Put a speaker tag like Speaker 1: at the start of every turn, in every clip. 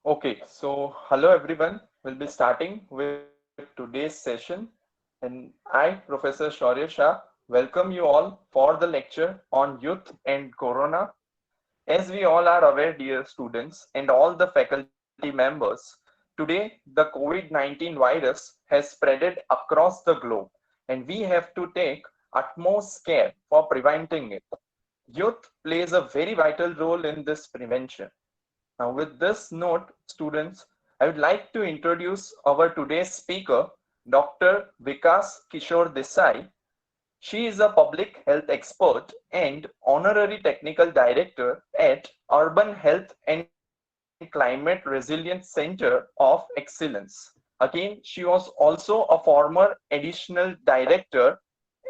Speaker 1: Okay, so hello everyone. We'll be starting with today's session. And I, Professor Shaurya Shah, welcome you all for the lecture on youth and Corona. As we all are aware, dear students and all the faculty members, today the COVID-19 virus has spreaded across the globe and we have to take utmost care for preventing it. Youth plays a very vital role in this prevention. Now, with this note, students, I would like to introduce our today's speaker, Dr. Vikas Kishore Desai. She is a public health expert and honorary technical director at Urban Health and Climate Resilience Center of Excellence. Again, she was also a former additional director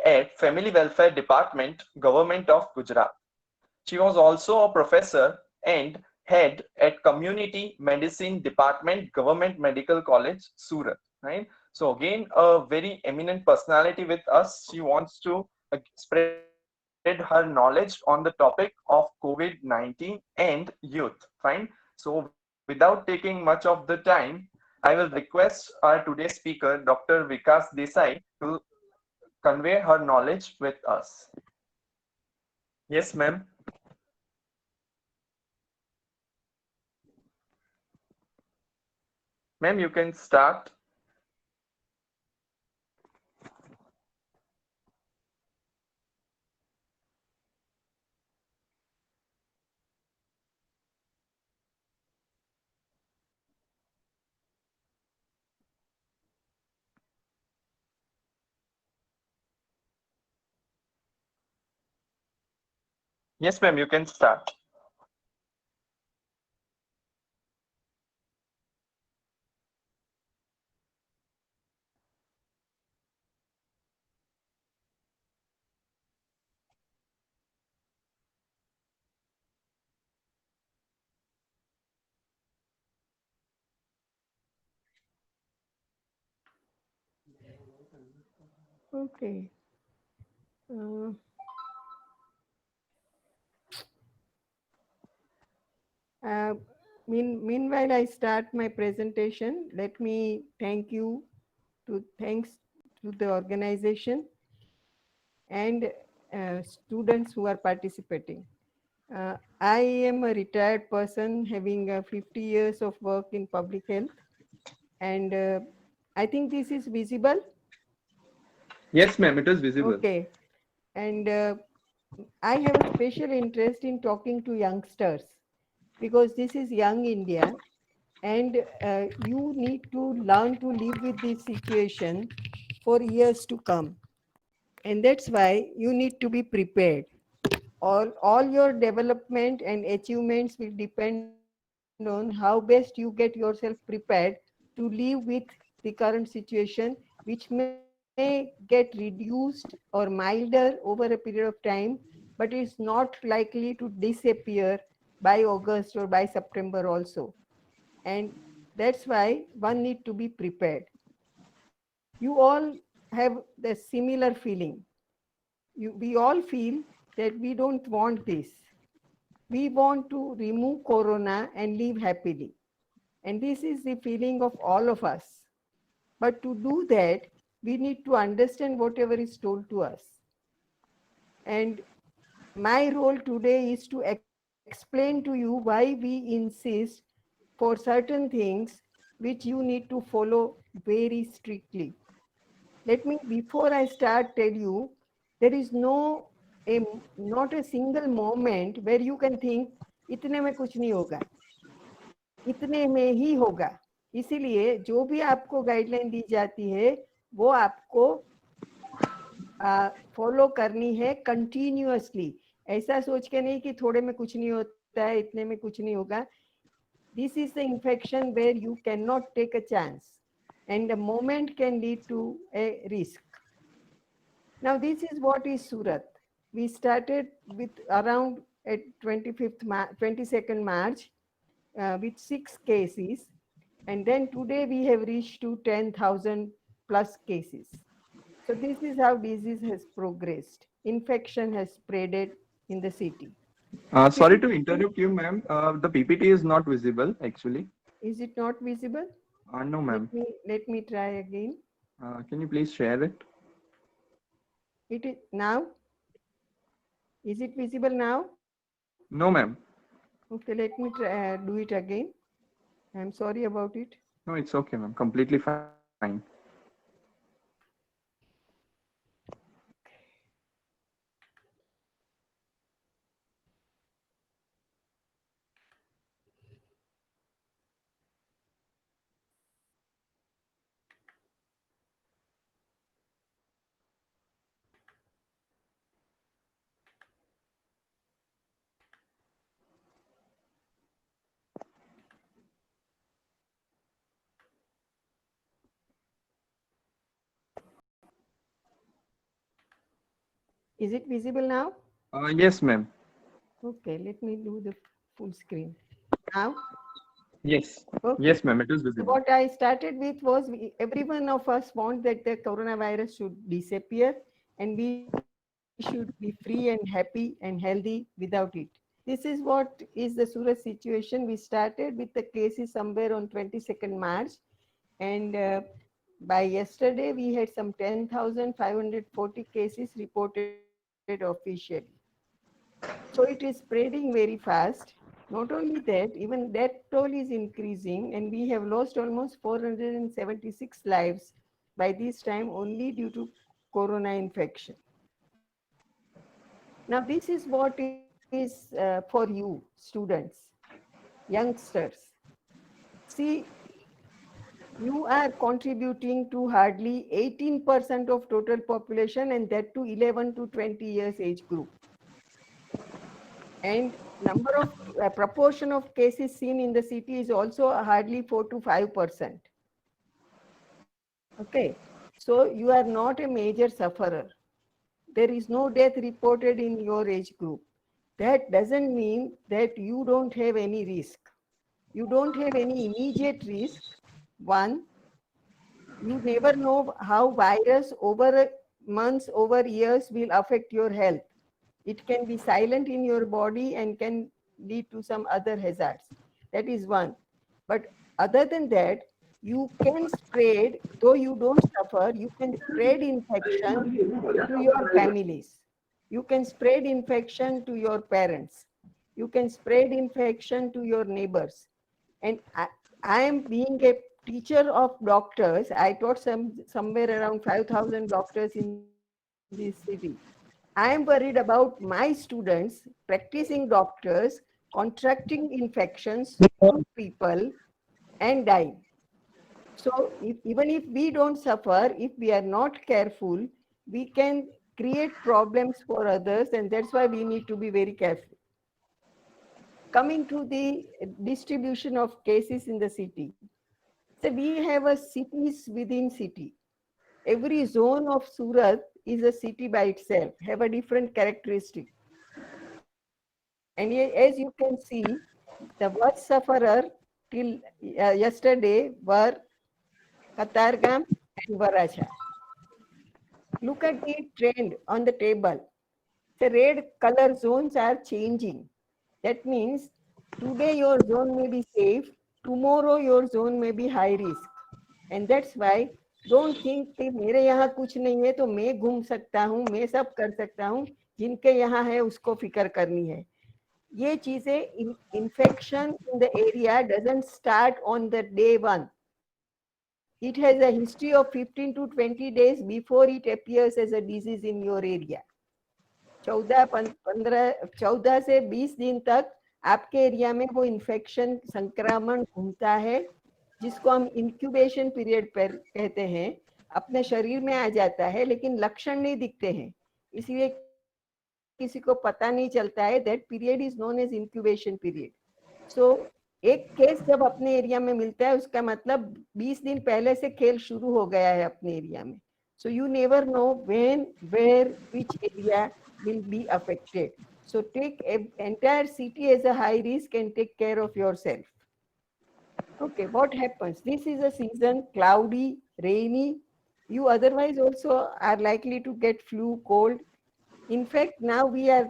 Speaker 1: at Family Welfare Department, Government of Gujarat. She was also a professor and head at Community Medicine Department, Government Medical College, Surat. Right. So again, a very eminent personality with us. She wants to spread her knowledge on the topic of COVID-19 and youth. Fine. So without taking much of the time, I will request our today's speaker, Dr. Vikas Desai, to convey her knowledge with us. Yes, ma'am. Ma'am, you can start. Yes, ma'am, you can start.
Speaker 2: Okay. Uh, uh, Meanwhile, I start my presentation. Let me thanks to the organization and students who are participating. I am a retired person having 50 years of work in public health, and I think this is visible.
Speaker 1: Yes, ma'am, it is visible.
Speaker 2: Okay, and I have a special interest in talking to youngsters because this is young India, and you need to learn to live with this situation for years to come. And that's why you need to be prepared. All your development and achievements will depend on how best you get yourself prepared to live with the current situation, which may get reduced or milder over a period of time, but is not likely to disappear by August or by September also. And that's why one need to be prepared. You all have the similar feeling. We all feel that we don't want this. We want to remove corona and live happily. And this is the feeling of all of us. But to do that, we need to understand whatever is told to us. And my role today is to explain to you why we insist for certain things which you need to follow very strictly. Let me, before I start, tell you there is a, not a single moment where you can think इतने में कुछ नहीं होगा, इतने में ही होगा. इसीलिए जो भी आपको गाइडलाइन दी जाती है वो आपको फॉलो करनी है कंटिन्यूअसली. ऐसा सोच के नहीं कि थोड़े में कुछ नहीं होता है, इतने में कुछ नहीं होगा. This is the infection where you cannot take a chance, and the moment can lead to a risk. Now, this is what is Surat. We started with around at 22nd March with 6 cases, and then today we have reached to 10,000 plus cases. So this is how disease has progressed. Infection has spreaded in the city.
Speaker 1: Sorry to
Speaker 2: Similarly,
Speaker 1: interrupt you, ma'am. The PPT is not visible, actually.
Speaker 2: Is it not visible?
Speaker 1: No, ma'am.
Speaker 2: Let me try again.
Speaker 1: Can you please share it?
Speaker 2: It is now. Is it visible now?
Speaker 1: No, ma'am.
Speaker 2: Okay, let me try, do it again. I'm sorry about it.
Speaker 1: No, it's okay, ma'am. Completely fine.
Speaker 2: Is it visible now?
Speaker 1: Yes, ma'am.
Speaker 2: Okay, let me do the full screen. Now,
Speaker 1: Yes.
Speaker 2: okay.
Speaker 1: Yes, ma'am. It is
Speaker 2: So
Speaker 1: visible.
Speaker 2: what I started with was every one of us want that the coronavirus should disappear and we should be free and happy and healthy without it. This is what is the Surat situation. We started with the cases somewhere on 22nd March, and by yesterday we had some 10,540 cases reported officially. So it is spreading very fast. Not only that, even death toll is increasing, and we have lost almost 476 lives by this time only due to corona infection. Now, this is what is for you, students, youngsters. See, you are contributing to hardly 18% of total population, and that to 11 to 20 years age group. And number of proportion of cases seen in the city is also hardly 4 to 5%. Okay, so you are not a major sufferer. There is no death reported in your age group. That doesn't mean that you don't have any risk. You don't have any immediate risk. One, you never know how virus over months, over years will affect your health. It can be silent in your body and can lead to some other hazards. That is one. But other than that, you can spread, though you don't suffer, you can spread infection to your families. You can spread infection to your parents. You can spread infection to your neighbors. And I am being a teacher of doctors. I taught somewhere around 5,000 doctors in this city. I am worried about my students, practicing doctors, contracting infections to people and dying. So even if we don't suffer, if we are not careful, we can create problems for others, and that's why we need to be very careful. Coming to the distribution of cases in the city. So we have a cities within city. Every zone of Surat is a city by itself, have a different characteristic. And as you can see, the worst sufferer till yesterday were Katargam and Varacha. Look at the trend on the table. The red color zones are changing. That means today your zone may be safe, tomorrow your zone may be high risk. And that's why don't think कि मेरे यहाँ कुछ नहीं है तो मैं घूम सकता हूँ, मैं सब कर सकता हूँ, जिनके यहाँ है उसको फिक्र करनी है. ये चीजें infection in the area doesn't start on the day one. It has a history of 15 to 20 days before it appears as a disease in your area. 14 से 20 दिन तक आपके एरिया में वो इन्फेक्शन संक्रमण घूमता है, जिसको हम इंक्यूबेशन पीरियड पर कहते हैं. अपने शरीर में आ जाता है लेकिन लक्षण नहीं दिखते हैं, इसलिए किसी को पता नहीं चलता है. That period is known as incubation period. So एक केस जब अपने एरिया में मिलता है उसका मतलब 20 दिन पहले से खेल शुरू हो गया है अपने एरिया में. So you never know when, where, which area will be affected. So take an entire city as a high risk and take care of yourself. Okay, what happens? This is a season, cloudy, rainy. You otherwise also are likely to get flu, cold. In fact, now we are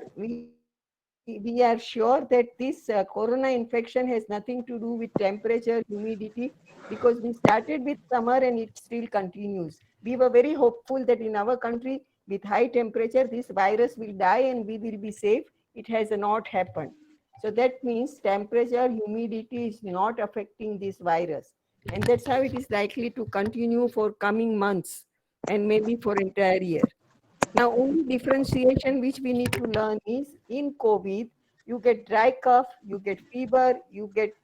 Speaker 2: we are sure that this corona infection has nothing to do with temperature, humidity, because we started with summer and it still continues. We were very hopeful that in our country, with high temperature, this virus will die and we will be safe. It has not happened. So that means temperature, humidity is not affecting this virus. And that's how it is likely to continue for coming months and maybe for entire year. Now, only differentiation which we need to learn is in COVID, you get dry cough, you get fever, you get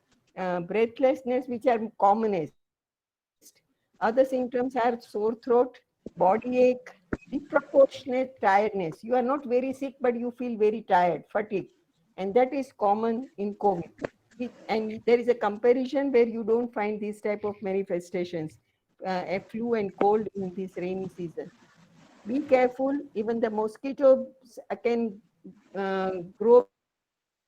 Speaker 2: breathlessness, which are commonest. Other symptoms are sore throat, body ache, disproportionate tiredness. You are not very sick, but you feel very tired, fatigue. And that is common in COVID. And there is a comparison where you don't find these type of manifestations, a flu and cold in this rainy season. Be careful, even the mosquitoes can grow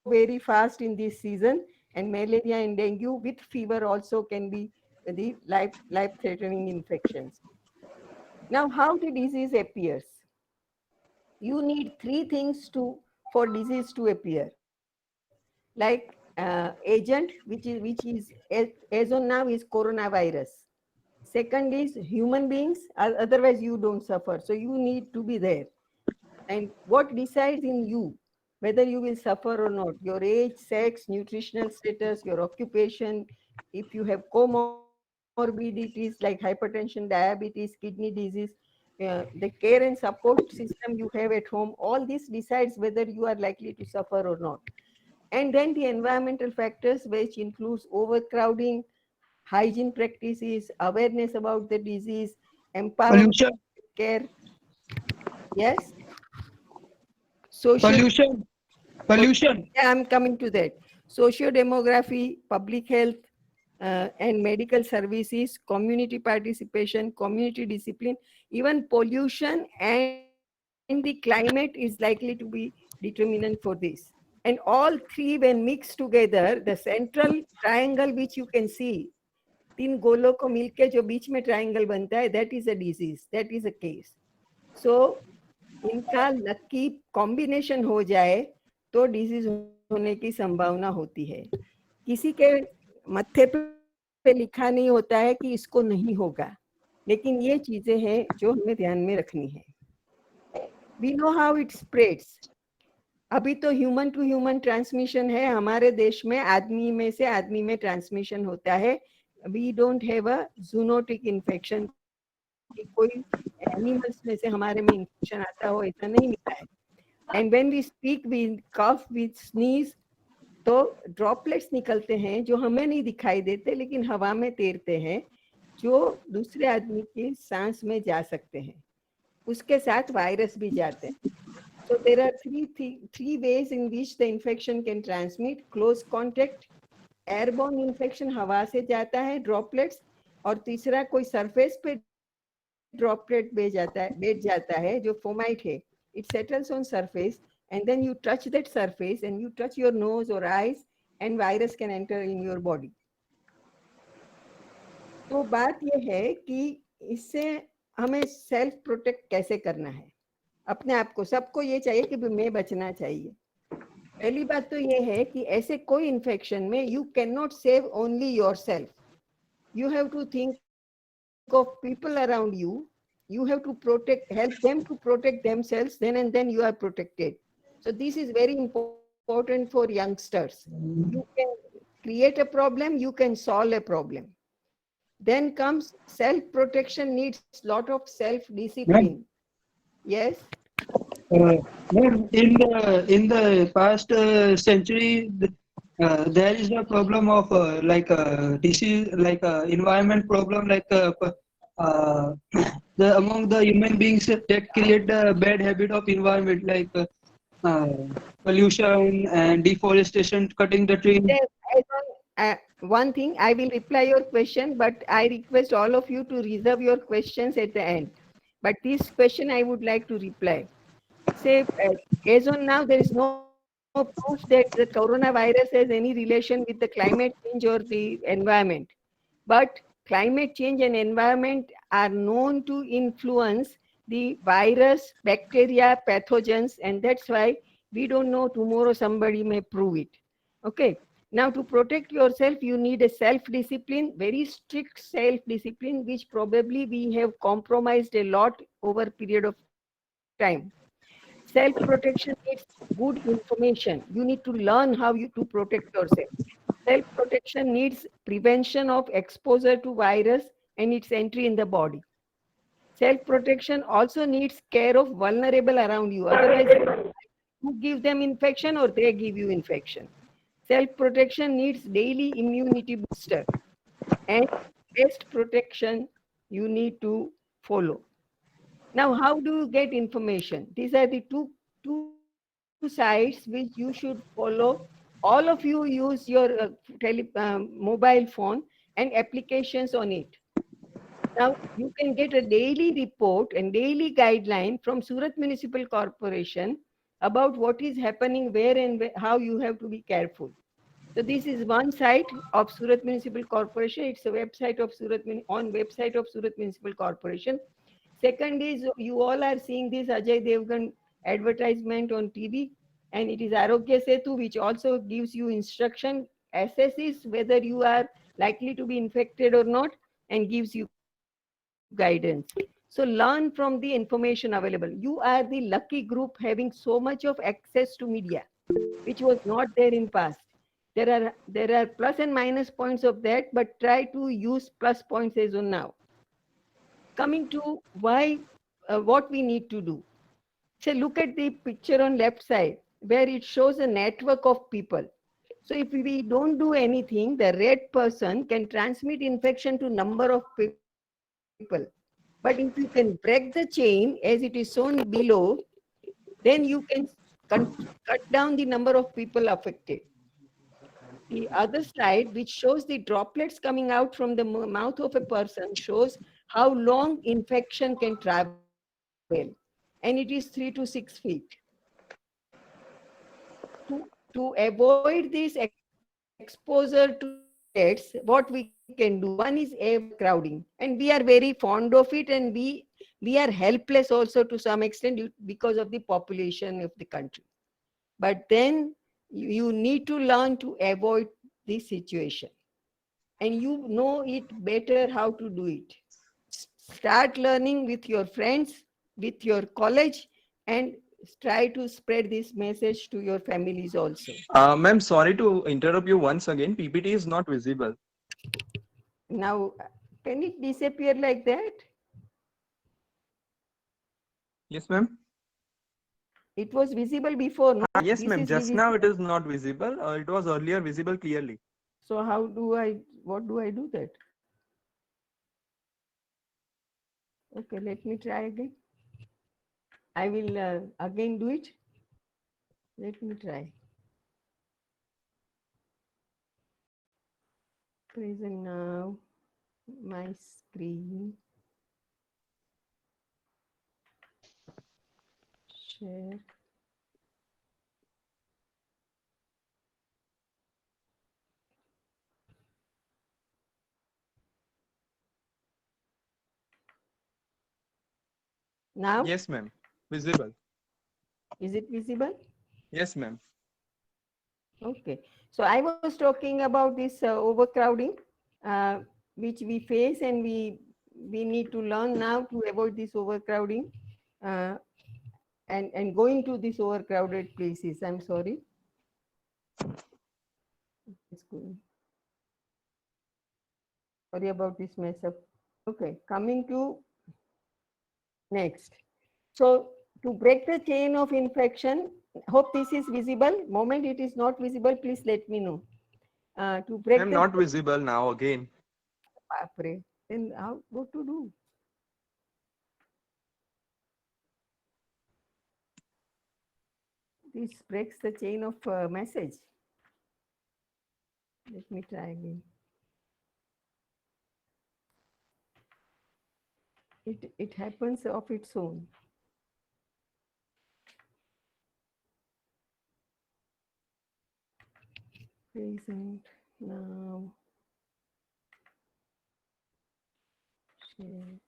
Speaker 2: very fast in this season, and malaria and dengue with fever also can be the life-threatening infections. Now, how the disease appears? You need three things to for disease to appear, like agent, which is as on now is coronavirus. Second is human beings, otherwise you don't suffer. So you need to be there. And what decides in you whether you will suffer or not? Your age, sex, nutritional status, your occupation, if you have comorbidities like hypertension, diabetes, kidney disease, the care and support system you have at home, all this decides whether you are likely to suffer or not. And then the environmental factors, which includes overcrowding, hygiene practices, awareness about the disease, empowerment,
Speaker 3: Pollution,
Speaker 2: care. Yes, social.
Speaker 3: pollution, pollution.
Speaker 2: Yeah, I'm coming to that. Socio-demography, public health, and medical services, community participation, community discipline, even pollution and the climate is likely to be determinant for this. And all three, when mixed together, the central triangle which you can see, तीन गोलों को मिलके जो बीच में triangle बनता है, that is a disease, that is a case. So इनका lucky combination हो जाए तो डिजीज होने की संभावना होती है. किसी के मत्थे पे लिखा नहीं होता है कि इसको नहीं होगा, लेकिन ये चीजें हैं जो हमें ध्यान में रखनी है. We know how it spreads. अभी तो ह्यूमन टू ह्यूमन ट्रांसमिशन है. हमारे देश में आदमी में से आदमी में ट्रांसमिशन होता है. We don't have a zoonotic infection. कोई एनिमल्स में से हमारे में इन्फेक्शन आता हो, ऐसा नहीं मिला है. And when we speak, we cough, we sneeze, तो ड्रॉपलेट्स निकलते हैं जो हमें नहीं दिखाई देते लेकिन हवा में तैरते हैं, जो दूसरे आदमी की सांस में जा सकते हैं. उसके साथ वायरस भी जाते हैं. So there are three ways in which the infection can transmit: close contact, airborne infection, हवा से जाता है droplets, और तीसरा कोई सरफेस पे ड्रॉपलेट बैठ जाता है जो फोमाइट है. It settles on surface and then you touch that surface and you touch your nose or eyes and virus can enter in your body. तो बात ये है कि इससे हमें सेल्फ प्रोटेक्ट कैसे करना है अपने आप को. सबको ये चाहिए कि मैं बचना चाहिए. पहली बात तो ये है कि ऐसे कोई इन्फेक्शन में you can not save only yourself. You have to think of people around you. You have to help them to protect themselves. Then and then you are protected. So this is very important for youngsters. You can create a problem, you can solve a problem. Then comes self-protection needs lot of self-discipline. Yes.
Speaker 3: In the past century, there is a problem of disease, environment problem, among the human beings that create the bad habit of environment, pollution and deforestation, cutting the trees.
Speaker 2: One thing, I will reply your question, but I request all of you to reserve your questions at the end. But this question I would like to reply. Say, as on now, there is no proof that the coronavirus has any relation with the climate change or the environment. But climate change and environment are known to influence the virus, bacteria, pathogens, and that's why We don't know, tomorrow somebody may prove it. Okay. Now, to protect yourself, you need a self-discipline, very strict self-discipline, which probably we have compromised a lot over a period of time. Self-protection needs good information. You need to learn how you to protect yourself. Self-protection needs prevention of exposure to virus and its entry in the body. Self-protection also needs care of vulnerable around you. Otherwise, you give them infection or they give you infection. Self-protection needs daily immunity booster. And best protection you need to follow. Now, how do you get information? These are the two sites which you should follow. All of you use your mobile phone and applications on it. Now, you can get a daily report and daily guideline from Surat Municipal Corporation about what is happening where and how you have to be careful. So this is one site of Surat Municipal Corporation. It's a website of website of Surat Municipal Corporation. Second is, you all are seeing this Ajay Devgan advertisement on TV, and it is Arogya Setu, which also gives you instruction, assesses whether you are likely to be infected or not, and gives you guidance. So learn from the information available. You are the lucky group having so much of access to media, which was not there in past. There are plus and minus points of that, but try to use plus points as on now. Coming to what we need to do. So look at the picture on left side where it shows a network of people. So if we don't do anything, the red person can transmit infection to number of people. But if you can break the chain as it is shown below, then you can cut down the number of people affected. The other slide, which shows the droplets coming out from the mouth of a person, shows how long infection can travel. And it is 3 to 6 feet. To avoid this exposure to droplets, what we can do, one is overcrowding. And we are very fond of it, and we are helpless also to some extent because of the population of the country. But then you need to learn to avoid this situation. And you know it better how to do it. Start learning with your friends, with your college, and try to spread this message to your families also.
Speaker 1: Ma'am, sorry to interrupt you once again. PPT is not visible.
Speaker 2: Now, can it disappear like that?
Speaker 1: Yes, ma'am.
Speaker 2: It was visible before, no?
Speaker 1: Yes,
Speaker 2: This
Speaker 1: ma'am.
Speaker 2: is
Speaker 1: Just now it
Speaker 2: visible.
Speaker 1: is not visible. It was earlier visible clearly.
Speaker 2: So what do I do that? Okay, let me try again. I will again do it. Let me try. Present now, my screen. Share. Now,
Speaker 1: Yes, ma'am. Visible.
Speaker 2: is it visible?
Speaker 1: Yes, ma'am.
Speaker 2: Okay. So I was talking about this overcrowding, uh, which we face, and we need to learn now to avoid this overcrowding, uh, and going to these overcrowded places. I'm sorry. It's good. Sorry about this mess up. Okay, coming to next. So to break the chain of infection, hope this is visible. Moment it is not visible, please let me know. To break
Speaker 1: Ma'am,
Speaker 2: the
Speaker 1: not visible now again.
Speaker 2: then how what to do? This breaks the chain of message. Let me try again. It happens of its own. Present now. Share.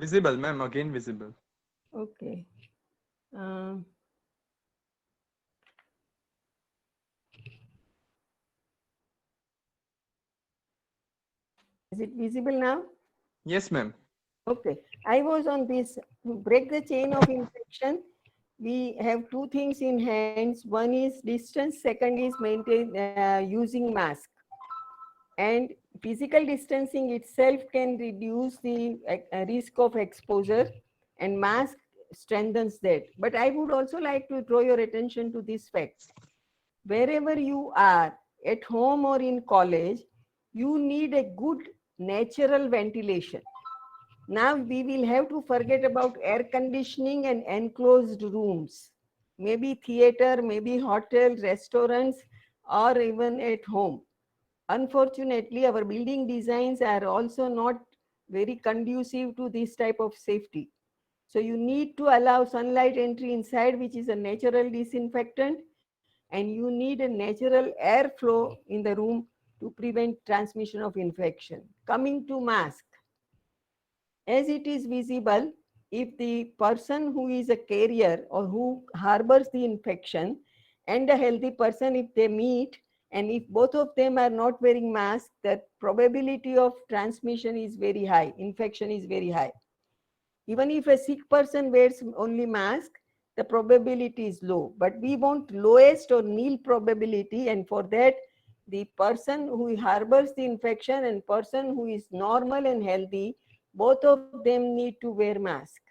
Speaker 1: Visible, ma'am. Again visible.
Speaker 2: Okay. Um, is it visible now?
Speaker 1: Yes, ma'am.
Speaker 2: Okay. I was on this to break the chain of infection. We have two things in hands. One is distance, second is using mask. And physical distancing itself can reduce the risk of exposure, and mask strengthens that. But I would also like to draw your attention to this fact. Wherever you are, at home or in college, you need a good natural ventilation. Now we will have to forget about air conditioning and enclosed rooms, maybe theater, maybe hotel, restaurants, or even at home. Unfortunately, our building designs are also not very conducive to this type of safety. So you need to allow sunlight entry inside, which is a natural disinfectant, and you need a natural airflow in the room to prevent transmission of infection. Coming to mask, as it is visible, if the person who is a carrier or who harbors the infection and a healthy person, if they meet, and if both of them are not wearing masks, the probability of transmission is very high, infection is very high. Even if a sick person wears only mask, the probability is low. But we want lowest or nil probability, and for that, the person who harbors the infection and person who is normal and healthy, both of them need to wear mask.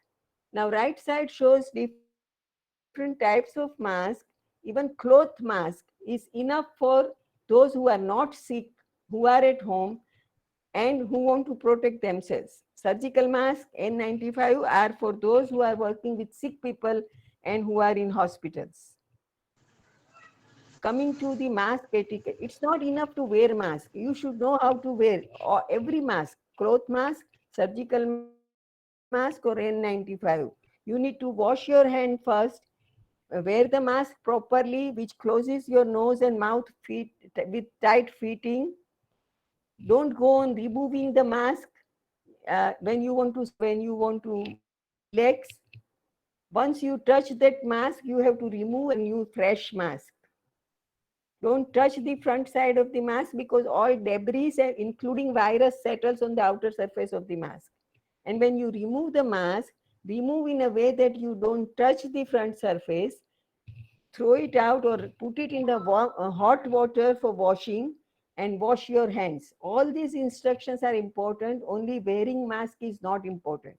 Speaker 2: Now, right side shows different types of mask. Even cloth mask is enough for those who are not sick, who are at home, and who want to protect themselves. Surgical mask N95 are for those who are working with sick people and who are in hospitals. Coming to the mask etiquette, it's not enough to wear mask. You should know how to wear every mask, cloth mask, surgical mask, or N95. You need to wash your hand first, wear the mask properly, which closes your nose and mouth with tight fitting. Don't go on removing the mask when you want to relax. Once you touch that mask, you have to remove a new fresh mask. Don't touch the front side of the mask because all debris, including virus, settles on the outer surface of the mask. And when you remove the mask, remove in a way that you don't touch the front surface. Throw it out or put it in the hot water for washing, and wash your hands. All these instructions are important. Only wearing mask is not important.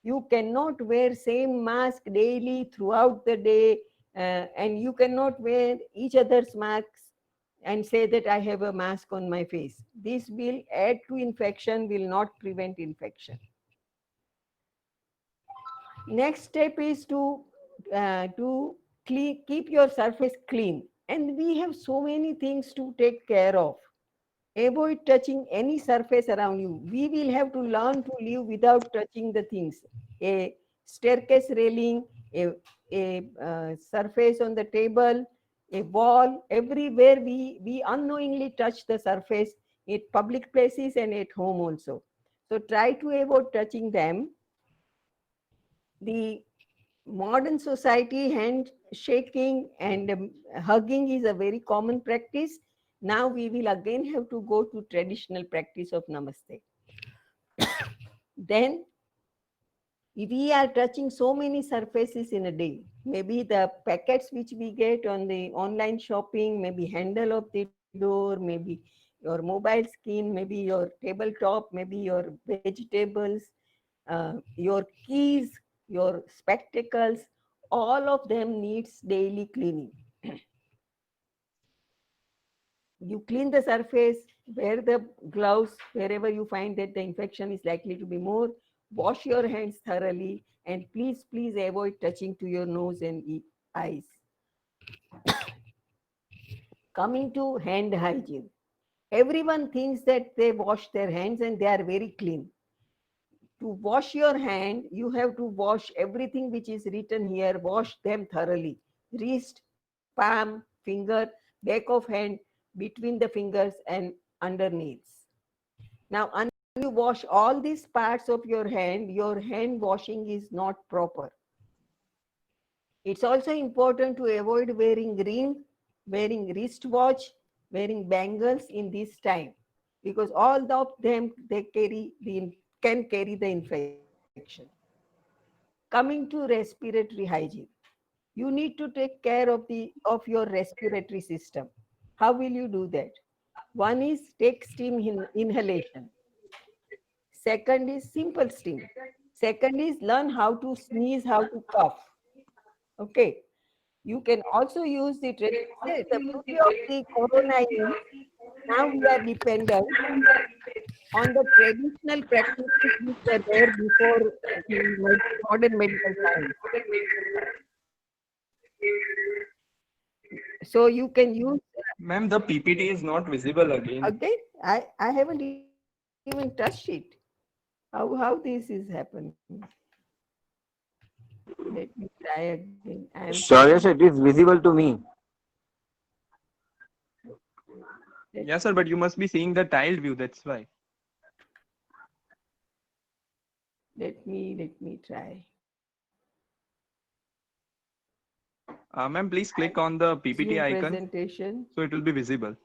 Speaker 2: You cannot wear same mask daily throughout the day, and you cannot wear each other's masks and say that I have a mask on my face. This will add to infection, will not prevent infection. Next step is to keep your surface clean, and we have so many things to take care of. Avoid touching any surface around you. We will have to learn to live without touching the things. A staircase railing, a surface on the table, a wall, everywhere we unknowingly touch the surface at public places and at home also. So try to avoid touching them. The modern society, handshaking and hugging is a very common practice. Now we will again have to go to traditional practice of namaste. Then we are touching so many surfaces in a day. Maybe the packets which we get on the online shopping, maybe handle of the door, maybe your mobile screen, maybe your tabletop, maybe your vegetables, your keys, your spectacles, all of them needs daily cleaning. You clean the surface, wear the gloves wherever you find that the infection is likely to be more, wash your hands thoroughly, and please avoid touching to your nose and eyes. Coming to hand hygiene. Everyone thinks that they wash their hands and they are very clean. To wash your hand, you have to wash everything which is written here, wash them thoroughly. Wrist, palm, finger, back of hand, between the fingers and underneath. Now, you wash all these parts of your hand washing is not proper. It's also important to avoid wearing ring, wearing wristwatch, wearing bangles in this time, because all of them can carry the infection. Coming to respiratory hygiene, you need to take care of your respiratory system. How will you do that? One is take steam inhalation. Second is simple steam. Second is learn how to sneeze, how to cough. Okay. You can also use the the beauty of the corona is now we are dependent on the traditional practices which were there before the modern medical science. So you can use
Speaker 1: Ma'am, the PPT is not visible again.
Speaker 2: again. I haven't even touched it. How this is happening? Let me try again. I am trying.
Speaker 4: Shaurya sir, it is visible to me.
Speaker 1: Yes, sir, but you must be seeing the tiled view. That's why.
Speaker 2: Let me try.
Speaker 1: Ma'am, please click on the PPT
Speaker 2: Zoom
Speaker 1: icon
Speaker 2: presentation.
Speaker 1: so it will be visible.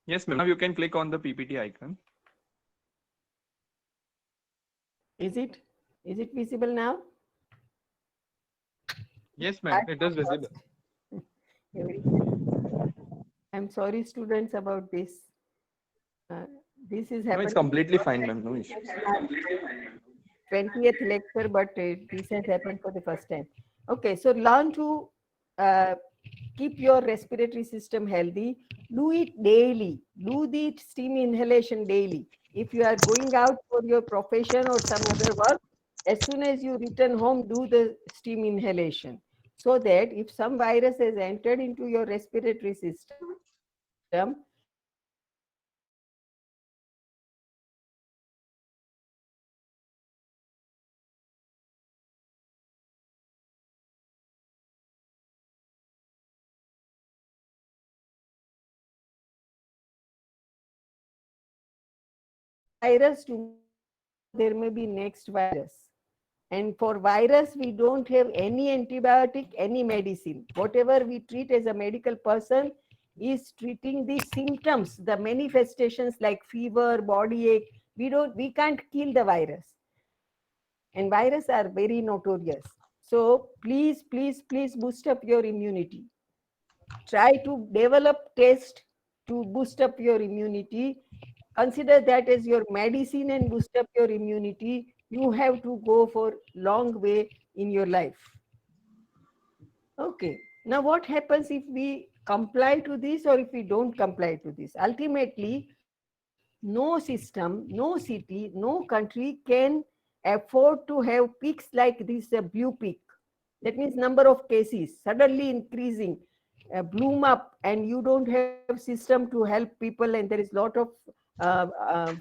Speaker 1: Yes, ma'am. Now you can click on the PPT icon.
Speaker 2: Is it visible now?
Speaker 1: Yes, ma'am. It is visible.
Speaker 2: I'm sorry, students, about this. This is
Speaker 1: No, it's
Speaker 2: happening.
Speaker 1: completely fine, ma'am. No issues.
Speaker 2: 20th lecture, but this has happened for the first time. Okay, so learn to keep your respiratory system healthy. Do it daily. Do the steam inhalation daily. If you are going out for your profession or some other work, as soon as you return home, do the steam inhalation. So that if some virus has entered into your respiratory system, you can fight it off and you can virus tomorrow there may be next virus, and for virus we don't have any antibiotic, any medicine. Whatever we treat as a medical person is treating the symptoms, the manifestations like fever, body ache. We can't kill the virus, and viruses are very notorious. So please boost up your immunity. Try to develop test to boost up your immunity. Consider that as your medicine and boost up your immunity. You have to go for long way in your life. Okay. Now what happens if we comply to this or if we don't comply to this? Ultimately, no system, no city, no country can afford to have peaks like this blue peak. That means number of cases suddenly increasing, bloom up, and you don't have system to help people, and there is lot of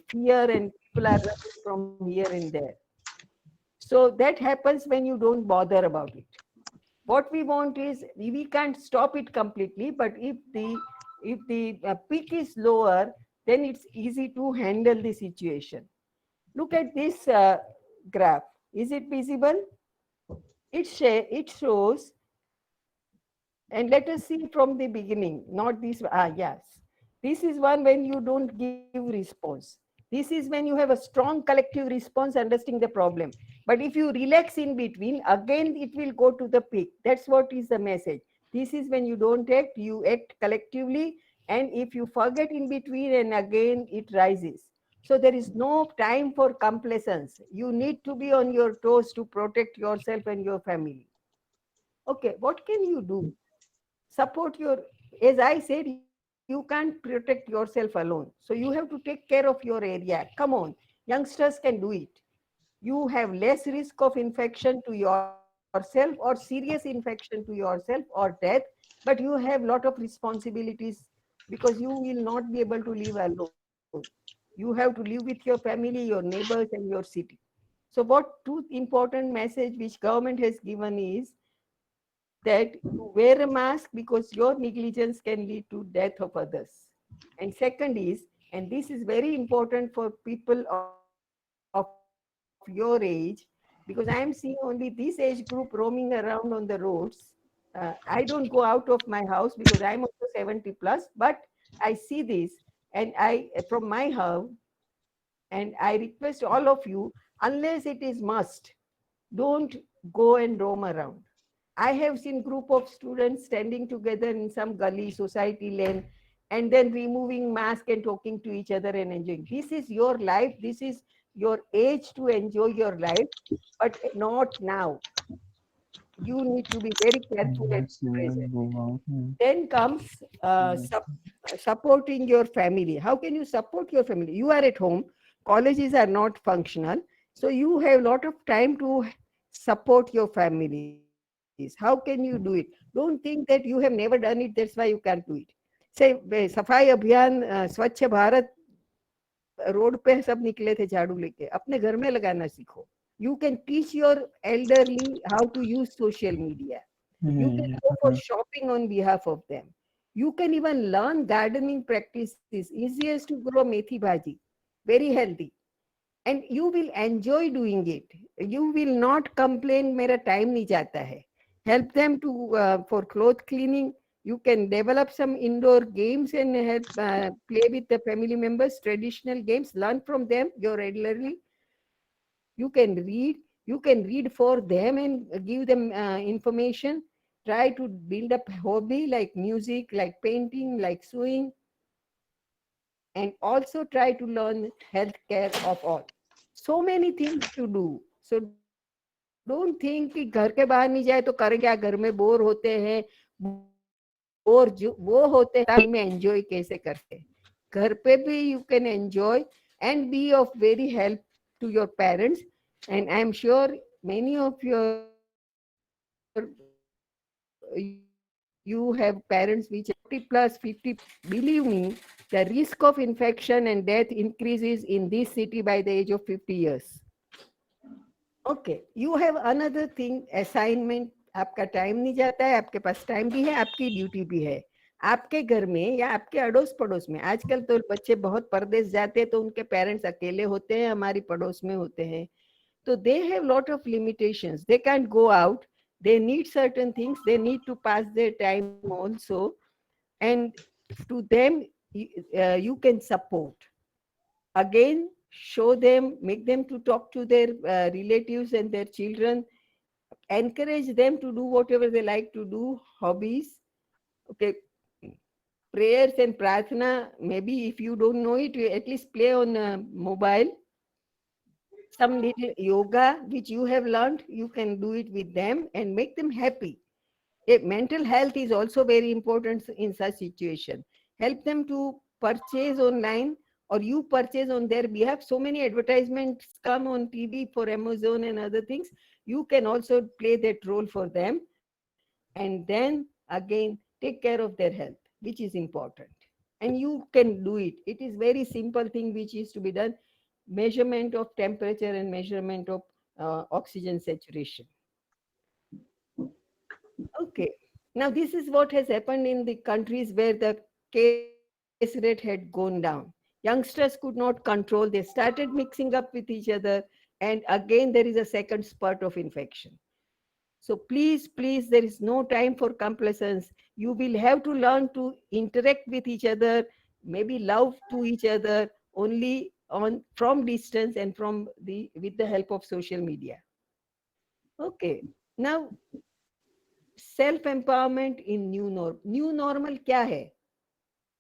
Speaker 2: fear, and people are running from here and there. So that happens when you don't bother about it. What we want is we can't stop it completely, but if the peak is lower, then it's easy to handle the situation. Look at this graph. Is it visible? It shows, and let us see from the beginning, not this. Yes. This is one when you don't give response. This is when you have a strong collective response, understanding the problem. But if you relax in between, again it will go to the peak. That's what is the message. This is when you don't act, you act collectively, and if you forget in between, and again it rises. So there is no time for complacence. You need to be on your toes to protect yourself and your family. Okay, what can you do? Support your, as I said, you can't protect yourself alone. So you have to take care of your area. Come on, youngsters can do it. You have less risk of infection to yourself or serious infection to yourself or death, but you have lot of responsibilities because you will not be able to live alone. You have to live with your family, your neighbors, and your city. So what two important message which government has given is that you wear a mask because your negligence can lead to death of others. And second is, and this is very important for people of your age, because I am seeing only this age group roaming around on the roads. I don't go out of my house because I'm also 70 plus, but I see this, and I from my house, and I request all of you, unless it is must, don't go and roam around. I have seen group of students standing together in some gully, society lane, and then removing mask and talking to each other and enjoying. This is your life. This is your age to enjoy your life, but not now. You need to be very careful at present. Then comes supporting your family. How can you support your family? You are at home. Colleges are not functional, so you have a lot of time to support your families. How can you do it? Don't think that you have never done it, that's why you can't do it. Say सफाई अभियान स्वच्छ Bharat road पे सब निकले थे झाड़ू लेके, अपने घर में लगाना सीखो. You can teach your elderly how to use social media. You can go for shopping on behalf of them. You can even learn gardening practices. Easiest to grow methi bhaji, very healthy, and you will enjoy doing it. You will not complain, मेरा time नहीं जाता है. Help them to for cloth cleaning. You can develop some indoor games and help play with the family members. Traditional games, learn from them. Your elderly. You can read. You can read for them and give them information. Try to build up hobby like music, like painting, like sewing, and also try to learn healthcare of all. So many things to do. So don't think कि घर के बाहर नहीं जाए तो करें क्या, घर में बोर होते हैं. बोर जो वो होते हैं में एंजॉय कैसे करते हैं. घर पे भी you can enjoy and be of very help to your parents. And I'm sure many of your you have parents which are 40 plus 50. Believe me, the risk of infection and death increases in this city by the age of 50 years. Okay, you have another thing, assignment. आपका time नहीं जाता है, आपके पास time भी है, आपकी duty भी है. आपके घर में या आपके अड़ोस पड़ोस में, आजकल तो बच्चे बहुत परदेश जाते हैं तो उनके पेरेंट्स अकेले होते हैं, हमारी पड़ोस में होते हैं. So they have lot of limitations. They can't go out. They need certain things. They need to pass their time also. And to them, you can support. Again, show them, make them to talk to their relatives and their children. Encourage them to do whatever they like to do, hobbies. Okay. Prayers and prarthana, maybe if you don't know it, you at least play on mobile. Some little yoga which you have learned, you can do it with them and make them happy. Mental health is also very important in such situation. Help them to purchase online or you purchase on their behalf. So many advertisements come on TV for Amazon and other things. You can also play that role for them and then again take care of their health, which is important. And you can do it. It is very simple thing which is to be done. Measurement of temperature and measurement of oxygen saturation. Okay. Now this is what has happened in the countries where the case rate had gone down. Youngsters could not control. They started mixing up with each other. And again, there is a second spurt of infection. So please, please, there is no time for complacence. You will have to learn to interact with each other, maybe love to each other only on from distance and from the with the help of social media. Okay. Now self empowerment in new norm. New normal क्या है?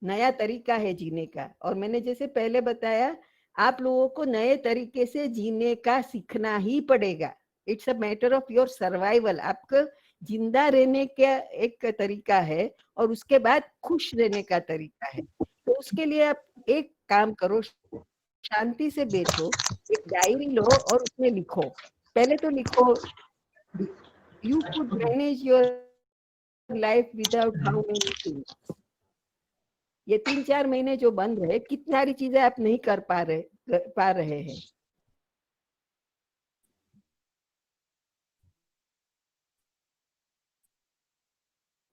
Speaker 2: नया तरीका है जीने का. और मैंने जैसे पहले बताया, आप लोगों को नए तरीके से जीने का सीखना ही पड़ेगा. It's a matter of your survival. आपको जिंदा रहने का एक तरीका है और उसके बाद खुश रहने का तरीका है. तो उसके लिए आप एक काम करो, शांति से बैठो, एक डायरी लो और उसमें लिखो. पहले तो लिखो, you could manage your life without how many things. ये 3-4 महीने जो बंद है, कितनी सारी चीजें आप नहीं कर पा रहे हैं.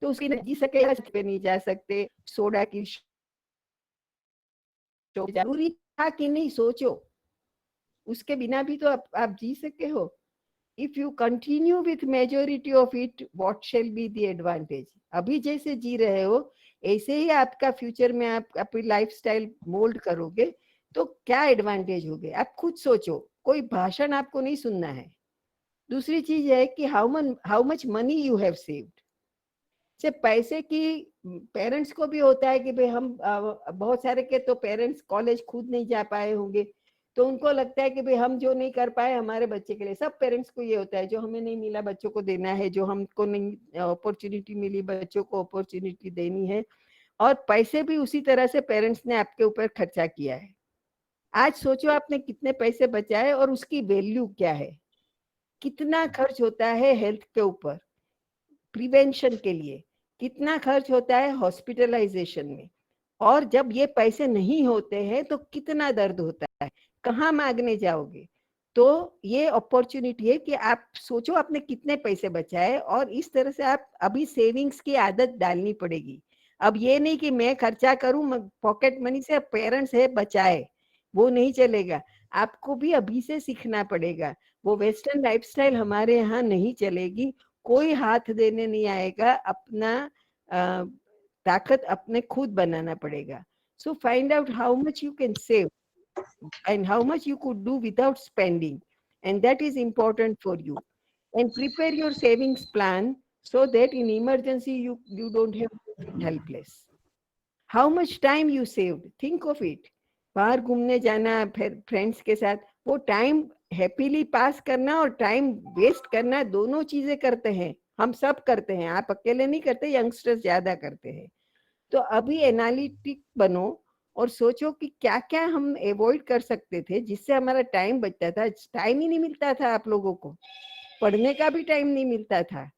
Speaker 2: तो उसकी जी सके पे नहीं जा सकते, सोडा की जरूरी था कि नहीं, सोचो, उसके बिना भी तो आप जी सके हो। If you continue with majority of it, what shall be the advantage? अभी जैसे जी रहे हो ऐसे ही आपका फ्यूचर में आप अपनी लाइफस्टाइल मोल्ड करोगे तो क्या एडवांटेज होगे, आप खुद सोचो। कोई भाषण आपको नहीं सुनना है। दूसरी चीज है कि how much money you have saved. से पैसे की पेरेंट्स को भी होता है कि भाई हम बहुत सारे के तो पेरेंट्स कॉलेज खुद नहीं जा पाए होंगे, तो उनको लगता है कि भाई हम जो नहीं कर पाए हमारे बच्चे के लिए, सब पेरेंट्स को ये होता है जो हमें नहीं मिला बच्चों को देना है, जो हमको नहीं अपॉर्चुनिटी मिली बच्चों को अपॉर्चुनिटी देनी है। और पैसे भी उसी तरह से पेरेंट्स ने आपके ऊपर खर्चा किया है। आज सोचो आपने कितने पैसे बचाए और उसकी वैल्यू क्या है। कितना खर्च होता है हेल्थ के ऊपर, प्रिवेंशन के लिए, कितना खर्च होता है हॉस्पिटलाइजेशन में, और जब ये पैसे नहीं होते हैं तो कितना दर्द होता है, कहाँ मांगने जाओगे। तो ये अपॉर्चुनिटी है कि आप सोचो आपने कितने पैसे बचाए, और इस तरह से आप अभी सेविंग्स की आदत डालनी पड़ेगी। अब ये नहीं कि मैं खर्चा करूं पॉकेट मनी से, पेरेंट्स है बचाए, वो नहीं चलेगा। आपको भी अभी से सीखना पड़ेगा। वो वेस्टर्न लाइफस्टाइल हमारे यहाँ नहीं चलेगी। कोई हाथ देने नहीं आएगा, अपना ताकत अपने खुद बनाना पड़ेगा। So find out how much you can save and how much you could do without spending, and that is important for you. And prepare your savings plan so that in emergency you don't have to feel helpless. How much time you saved, think of it. बाहर घूमने जाना फिर friends के साथ, वो time happily पास करना और time waste करना, दोनों चीजें करते हैं, हम सब करते हैं, आप अकेले नहीं करते, यंगस्टर्स ज्यादा करते हैं। तो अभी एनालिटिक बनो और सोचो कि क्या क्या हम अवॉइड कर सकते थे जिससे हमारा टाइम बचता था। टाइम ही नहीं मिलता था आप लोगों को, पढ़ने का भी टाइम नहीं मिलता था,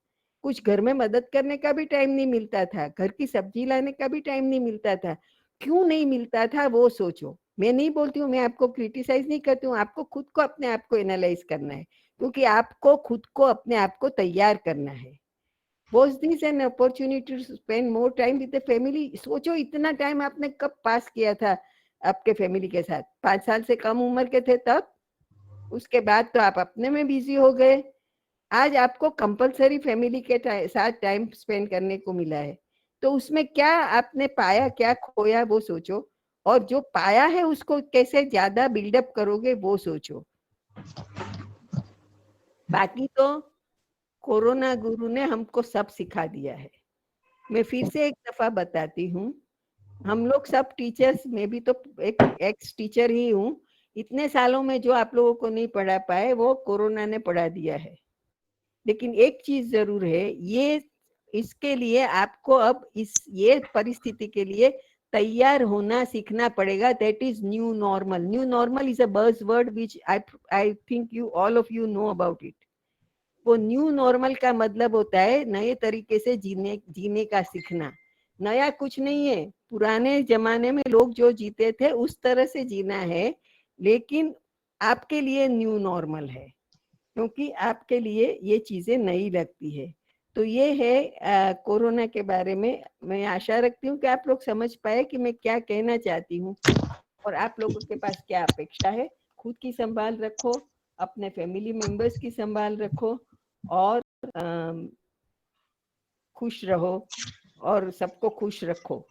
Speaker 2: कुछ घर में मदद करने का भी टाइम नहीं मिलता था, घर की सब्जी लाने का भी टाइम नहीं मिलता था। क्यों नहीं मिलता था वो सोचो। मैं नहीं बोलती हूँ, मैं आपको क्रिटिसाइज नहीं करती हूँ, आपको खुद को अपने आप को एनालाइज करना है, क्योंकि आपको खुद को अपने आप को तैयार करना है। Was this an opportunity to spend more time with the family? सोचो इतना टाइम आपने कब पास किया था आपके फैमिली के साथ? 5 साल से कम उम्र के थे तब, उसके बाद तो आप अपने में बिजी हो गए। आज आपको कंपलसरी फैमिली के साथ टाइम स्पेंड करने को मिला है, तो उसमें क्या आपने पाया, क्या खोया, वो सोचो। और जो पाया है उसको कैसे ज्यादा बिल्डअप करोगे वो सोचो। बाकी तो कोरोना गुरु ने हमको सब सिखा दिया है। मैं फिर से एक दफा बताती हूँ, हम लोग सब टीचर्स, मैं भी तो एक एक्स टीचर ही हूँ, इतने सालों में जो आप लोगों को नहीं पढ़ा पाए वो कोरोना ने पढ़ा दिया है। लेकिन एक चीज जरूर है, ये इसके लिए आपको अब ये परिस्थिति के लिए तैयार होना सीखना पड़ेगा। That is new normal. New normal is a buzz word which I think you all of you know about it. वो न्यू नॉर्मल का मतलब होता है नए तरीके से जीने का सीखना। नया कुछ नहीं है, पुराने जमाने में लोग जो जीते थे उस तरह से जीना है, लेकिन आपके लिए न्यू नॉर्मल है, क्योंकि आपके लिए ये चीजें नई लगती है। तो ये है कोरोना के बारे में। मैं आशा रखती हूँ कि आप लोग समझ पाए कि मैं क्या कहना चाहती हूँ और आप लोगों के पास क्या अपेक्षा है। खुद की संभाल रखो, अपने फैमिली मेंबर्स की संभाल रखो, और खुश रहो और सबको खुश रखो।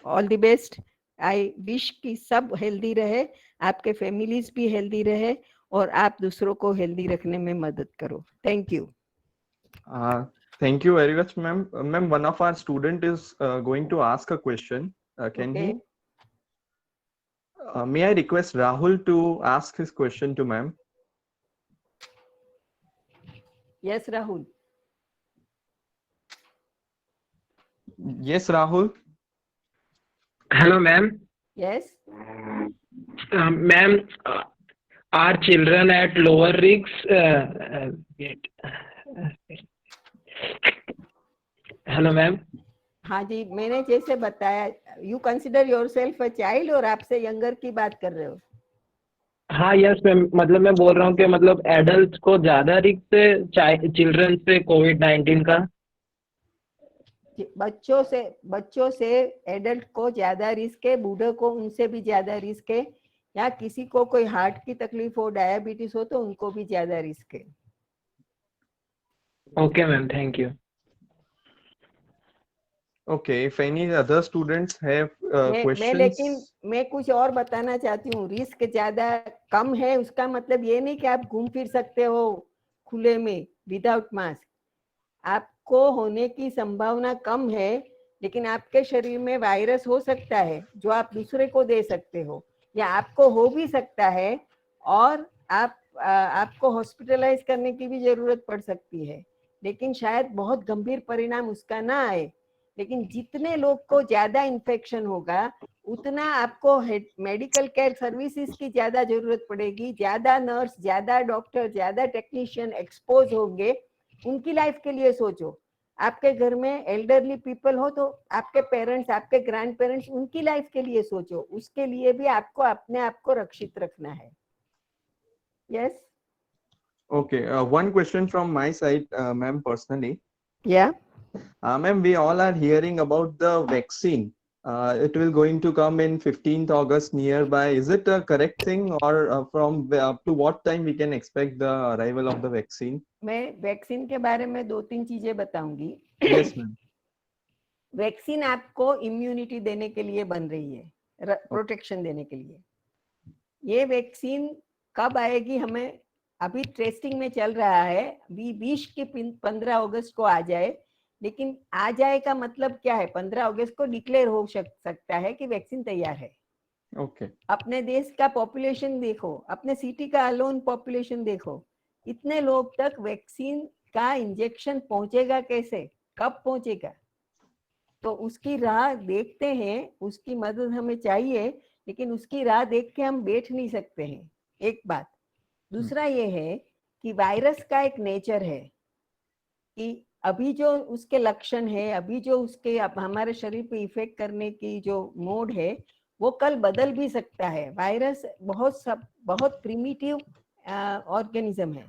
Speaker 2: All the best. I wish कि सब हेल्दी रहे, आपके फैमिलीज भी हेल्दी रहे, और आप दूसरों को हेल्दी रखने में मदद करो। Thank you.
Speaker 1: Thank you very much, ma'am. Ma'am, one of our student is going to ask a question. Can
Speaker 2: Okay.
Speaker 1: he? May I request Rahul to ask his question to ma'am?
Speaker 2: Yes, Rahul.
Speaker 1: Yes, Rahul.
Speaker 3: Hello, ma'am.
Speaker 2: Yes.
Speaker 3: Ma'am, are children at lower risks? Hello, ma'am.
Speaker 2: हाँ जी, मैंने जैसे बताया, you consider yourself a child और आपसे younger की बात कर रहे हो।
Speaker 3: हाँ, यस मैम, मतलब मैं बोल रहा हूँ कि मतलब एडल्ट को ज्यादा रिस्क से चिल्ड्रन से कोविड-19 का।
Speaker 2: बच्चों से एडल्ट को ज्यादा रिस्क है, बूढ़े को उनसे भी ज्यादा रिस्क है, या किसी को कोई हार्ट की तकलीफ हो, डायबिटीज हो, तो उनको भी ज्यादा रिस्क है।
Speaker 3: Okay, ma'am. Thank you.
Speaker 1: Okay, if any other students have
Speaker 2: लेकिन
Speaker 1: questions.
Speaker 2: मैं कुछ और बताना चाहती हूँ। रिस्क ज्यादा कम है उसका मतलब ये नहीं कि आप घूम फिर सकते हो खुले में विदाउट मास्क। आपको होने की संभावना कम है, लेकिन आपके शरीर में वायरस हो सकता है जो आप दूसरे को दे सकते हो, या आपको हो भी सकता है और आपको हॉस्पिटलाइज करने की भी जरूरत पड़ सकती है, लेकिन शायद बहुत गंभीर परिणाम उसका ना आए। लेकिन जितने लोग को ज्यादा इन्फेक्शन होगा उतना आपको मेडिकल केयर सर्विसेज की ज्यादा जरूरत पड़ेगी, ज्यादा नर्स, ज्यादा डॉक्टर, ज्यादा टेक्नीशियन एक्सपोज होंगे। उनकी लाइफ के लिए सोचो। आपके घर में एल्डरली पीपल हो तो आपके पेरेंट्स, आपके ग्रैंड पेरेंट्स, उनकी लाइफ के लिए सोचो। उसके लिए भी आपको अपने आप को रक्षित रखना है। Yes.
Speaker 1: Okay, one question from my side, ma'am, personally.
Speaker 2: या
Speaker 1: Ma'am, we all are hearing about the vaccine. It will going to come in 15th August nearby. Is it a correct thing, or from up to what time we can expect the arrival of the vaccine?
Speaker 2: मैं vaccine के बारे में 2-3 चीजें बताऊंगी।
Speaker 1: Yes, ma'am.
Speaker 2: Vaccine आपको immunity देने के लिए बन रही है, प्रोटेक्शन देने के लिए। ये वैक्सीन कब आएगी हमें अभी टेस्टिंग में चल रहा है। 20 की 15 अगस्त को आ जाए, लेकिन आ जाए का मतलब क्या है? 15 अगस्त को डिक्लेयर हो सकता है कि वैक्सीन तैयार है।
Speaker 1: Okay.
Speaker 2: अपने देश का पॉपुलेशन देखो, अपने सिटी का अलोन पॉपुलेशन देखो, इतने लोग तक वैक्सीन का इंजेक्शन पहुंचेगा कैसे, कब पहुंचेगा? तो उसकी राह देखते हैं, उसकी मदद हमें चाहिए, लेकिन उसकी राह देख के हम बैठ नहीं सकते हैं। एक बात। दूसरा ये है कि वायरस का एक नेचर है कि अभी जो उसके लक्षण है, अभी जो उसके हमारे शरीर पे इफेक्ट करने की जो मोड है, वो कल बदल भी सकता है। वायरस बहुत प्रिमिटिव ऑर्गेनिज्म है,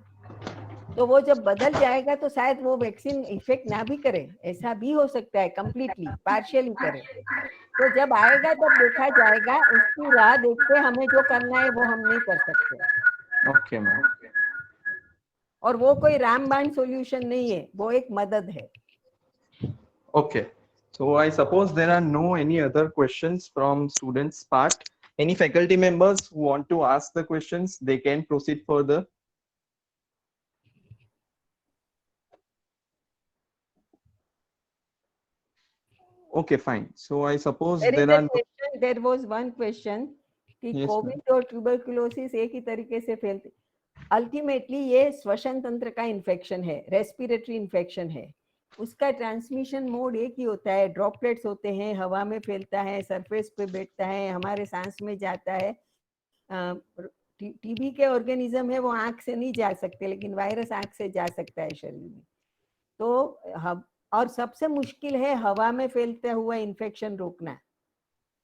Speaker 2: तो वो जब बदल जाएगा तो शायद वो वैक्सीन इफेक्ट ना भी करे, ऐसा भी हो सकता है, कंप्लीटली पार्शियली करे। तो जब आएगा तब देखा जाएगा, उसकी राह देखते हमें जो करना है वो हम नहीं कर सकते।
Speaker 1: Okay, ma'am.
Speaker 2: और वो कोई रामबाण सॉल्यूशन नहीं है, वो एक मदद है।
Speaker 1: Okay. So I suppose there are no any other questions from students' part. Any faculty members who want to ask the questions, they can proceed further. Okay, fine. So I suppose there are no.
Speaker 2: There was one question कि
Speaker 1: Yes,
Speaker 2: Covid और tuberculosis एक ही तरीके से फैलते। Ultimately ये श्वसन तंत्र का इन्फेक्शन है, रेस्पिरेटरी इन्फेक्शन है। उसका ट्रांसमिशन मोड एक ही होता है, ड्रॉपलेट्स होते हैं, हवा में फैलता है, सरफेस पे बैठता है, हमारे सांस में जाता है। टीबी के ऑर्गेनिज्म है वो आंख से नहीं जा सकते, लेकिन वायरस आंख से जा सकता है शरीर में। तो और सबसे मुश्किल है हवा में फैलता हुआ इन्फेक्शन रोकना।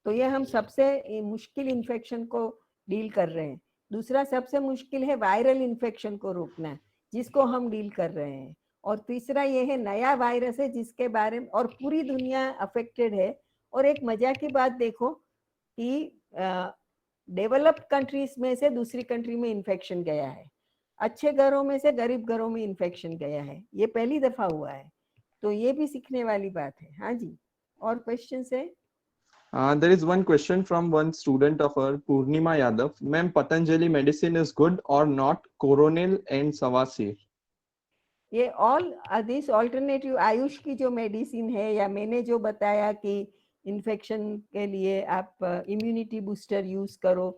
Speaker 2: तो ये हम सबसे मुश्किल इन्फेक्शन को डील कर रहे हैं। दूसरा सबसे मुश्किल है वायरल इन्फेक्शन को रोकना, जिसको हम डील कर रहे हैं। और तीसरा ये है नया वायरस है जिसके बारे में और पूरी दुनिया अफेक्टेड है। और एक मजा की बात देखो कि डेवलप्ड कंट्रीज में से दूसरी कंट्री में इन्फेक्शन गया है, अच्छे घरों में से गरीब घरों में इन्फेक्शन गया है, ये पहली दफा हुआ है। तो ये भी सीखने वाली बात है। हाँ जी, और क्वेश्चन है?
Speaker 1: There is one question from one student of our, Purnima Yadav. Ma'am, Patanjali medicine is good or not? Coronil and Savasir.
Speaker 2: ये ऑल दिस ऑल्टरनेटिव आयुष की जो मेडिसिन है, या मैंने जो बताया कि इन्फेक्शन के लिए आप इम्यूनिटी बूस्टर यूज करो,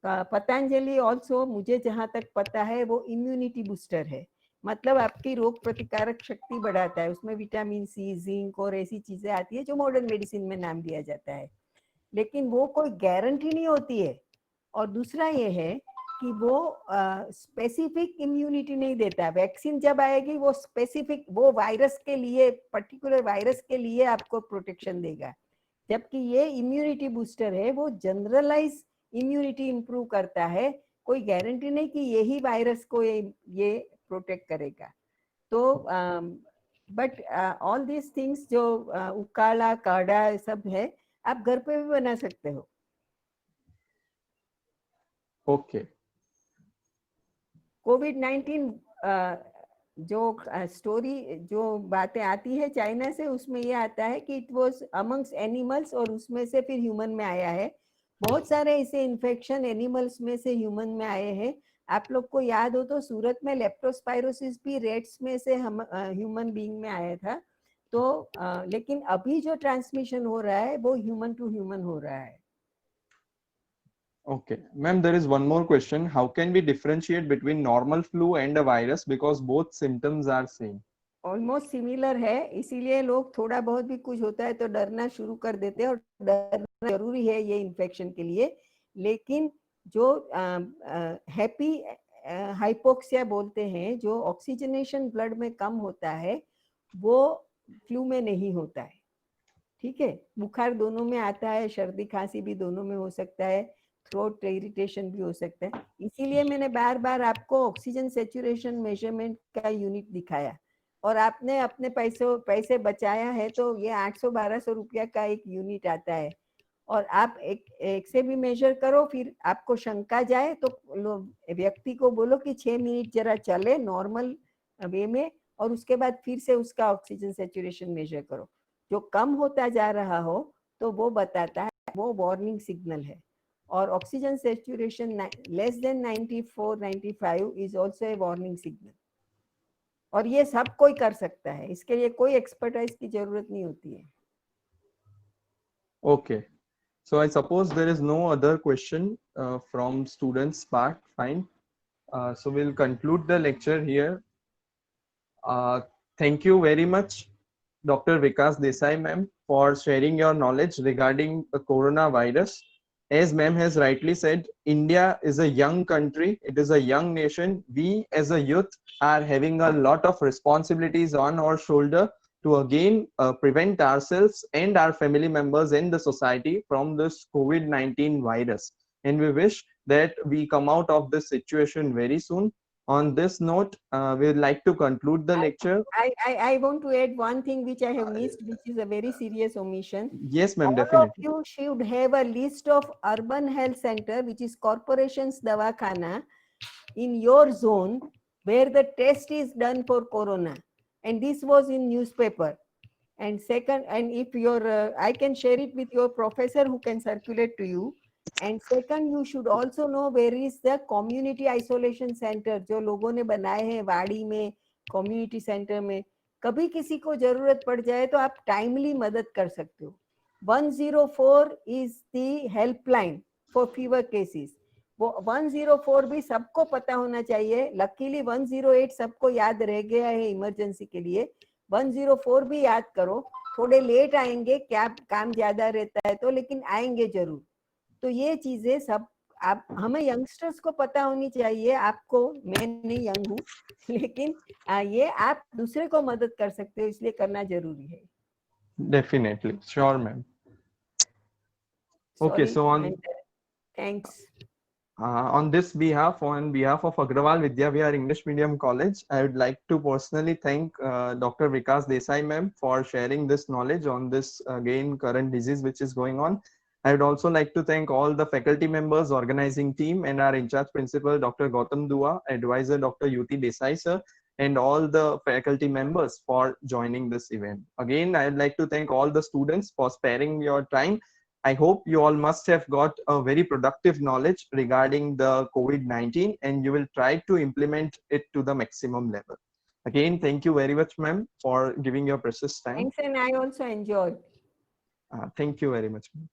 Speaker 2: पतंजलि ऑल्सो मुझे जहां तक पता है वो इम्यूनिटी बूस्टर है। मतलब आपकी रोग प्रतिकारक शक्ति बढ़ाता है, उसमें विटामिन सी, जिंक और ऐसी चीजें आती है जो मॉडर्न मेडिसिन में नाम दिया जाता है, लेकिन वो कोई गारंटी नहीं होती है। और दूसरा ये है कि वो स्पेसिफिक इम्यूनिटी नहीं देता। वैक्सीन जब आएगी वो स्पेसिफिक, वो वायरस के लिए, पर्टिकुलर वायरस के लिए आपको प्रोटेक्शन देगा, जबकि ये इम्यूनिटी बूस्टर है वो जनरलाइज इम्यूनिटी इंप्रूव करता है। कोई गारंटी नहीं कि यही वायरस को ये प्रोटेक्ट करेगा। तो बट ऑल दिस थिंग्स जो उकाला काढ़ा सब है, आप घर पे भी बना सकते हो.
Speaker 1: Okay.
Speaker 2: कोविड-19 जो स्टोरी जो बातें आती है चाइना से, उसमें ये आता है कि इट वाज अमंग्स एनिमल्स और उसमें से फिर ह्यूमन में आया है. बहुत सारे ऐसे इन्फेक्शन एनिमल्स में से ह्यूमन में आए हैं. आप लोग को याद हो तो सूरत में लेप्टोस्पायरोसिस भी रेट्स में से हम ह्यूमन बीइंग में आया था. तो लेकिन अभी जो ट्रांसमिशन हो रहा है वो ह्यूमन टू ह्यूमन हो रहा है.
Speaker 1: Okay, ma'am, there is one more question. How can we differentiate between normal flu and a virus because both symptoms are same?
Speaker 2: Almost similar है, इसीलिए लोग थोड़ा बहुत भी कुछ होता है तो डरना शुरू कर देते हैं, और डरना जरूरी है ये इन्फेक्शन के लिए. लेकिन जो हैप्पी हाइपोक्सिया बोलते हैं, जो ऑक्सीजनेशन ब्लड में कम होता है, वो फ्लू में नहीं होता है. ठीक है, बुखार दोनों में आता है, सर्दी खांसी भी दोनों में हो सकता है, थ्रोट इरिटेशन भी हो सकता है. इसीलिए मैंने बार बार आपको ऑक्सीजन सेचुरेशन मेजरमेंट का यूनिट दिखाया. और आपने अपने पैसे बचाया है तो ये 800-1200 रुपया का एक यूनिट आता है. और आप एक से भी मेजर करो, फिर आपको शंका जाए तो व्यक्ति को बोलो कि 6 मिनट जरा चले नॉर्मल वे में, और उसके बाद फिर से उसका ऑक्सीजन सेचुरेशन मेजर करो. जो कम होता जा रहा हो तो वो बताता है, वो वार्निंग सिग्नल है. और oxygen saturation less than 94-95 is also a warning signal. और ये सब कोई कर सकता है, इसके लिए कोई एक्सपर्टाइज की जरूरत नहीं होती है.
Speaker 1: Okay. So I suppose there is no other question from students part. Fine. So we'll conclude the lecture here. Thank you very much, Dr. Vikas Desai, ma'am, for sharing your knowledge regarding the coronavirus. As ma'am has rightly said, India is a young country. It is a young nation. We as a youth are having a lot of responsibilities on our shoulder to again prevent ourselves and our family members and the society from this COVID-19 virus. And we wish that we come out of this situation very soon. On this note, we would like to conclude the lecture.
Speaker 2: I want to add one thing which I have missed, which is a very serious omission.
Speaker 1: Yes, ma'am,
Speaker 2: All of
Speaker 1: definitely.
Speaker 2: you should have a list of urban health center, which is corporation's Davakhana, in your zone where the test is done for corona. And this was in newspaper. And second, and if your I can share it with your professor who can circulate to you. And second, you should also know where is the community isolation center जो लोगों ने बनाए हैं वाड़ी में, community center में. कभी किसी को जरूरत पड़ जाए तो आप टाइमली मदद कर सकते हो. 104 is the helpline for fever cases. वो 104 भी सबको पता होना चाहिए. लकीली 108 सबको याद रह गया है इमरजेंसी के लिए. 104 भी याद करो. थोड़े लेट आएंगे, क्या काम ज्यादा रहता है तो, लेकिन आएंगे जरूर. तो ये चीजें सब आप हमें यंगस्टर्स को पता होनी चाहिए. आपको, मैं नहीं यंग हूँ, लेकिन ये आप दूसरे को मदद कर सकते हो, इसलिए करना जरूरी है.
Speaker 1: Definitely, sure, ma'am. Okay,
Speaker 2: Sorry,
Speaker 1: so
Speaker 2: thanks.
Speaker 1: on this behalf, on behalf of Agrawal Vidya Vihar English Medium College, I would like to personally thank Dr. Vikas Desai, ma'am, for sharing this knowledge on this again current disease which is going on. I would also like to thank all the faculty members, organizing team, and our in-charge principal, Dr. Gautam Dua, advisor, Dr. Yuti Desai, sir, and all the faculty members for joining this event. Again, I would like to thank all the students for sparing your time. I hope you all must have got a very productive knowledge regarding the COVID-19, and you will try to implement it to the maximum level. Again, thank you very much, ma'am, for giving your precious time.
Speaker 2: Thanks, and I also enjoyed.
Speaker 1: Thank you very much, ma'am.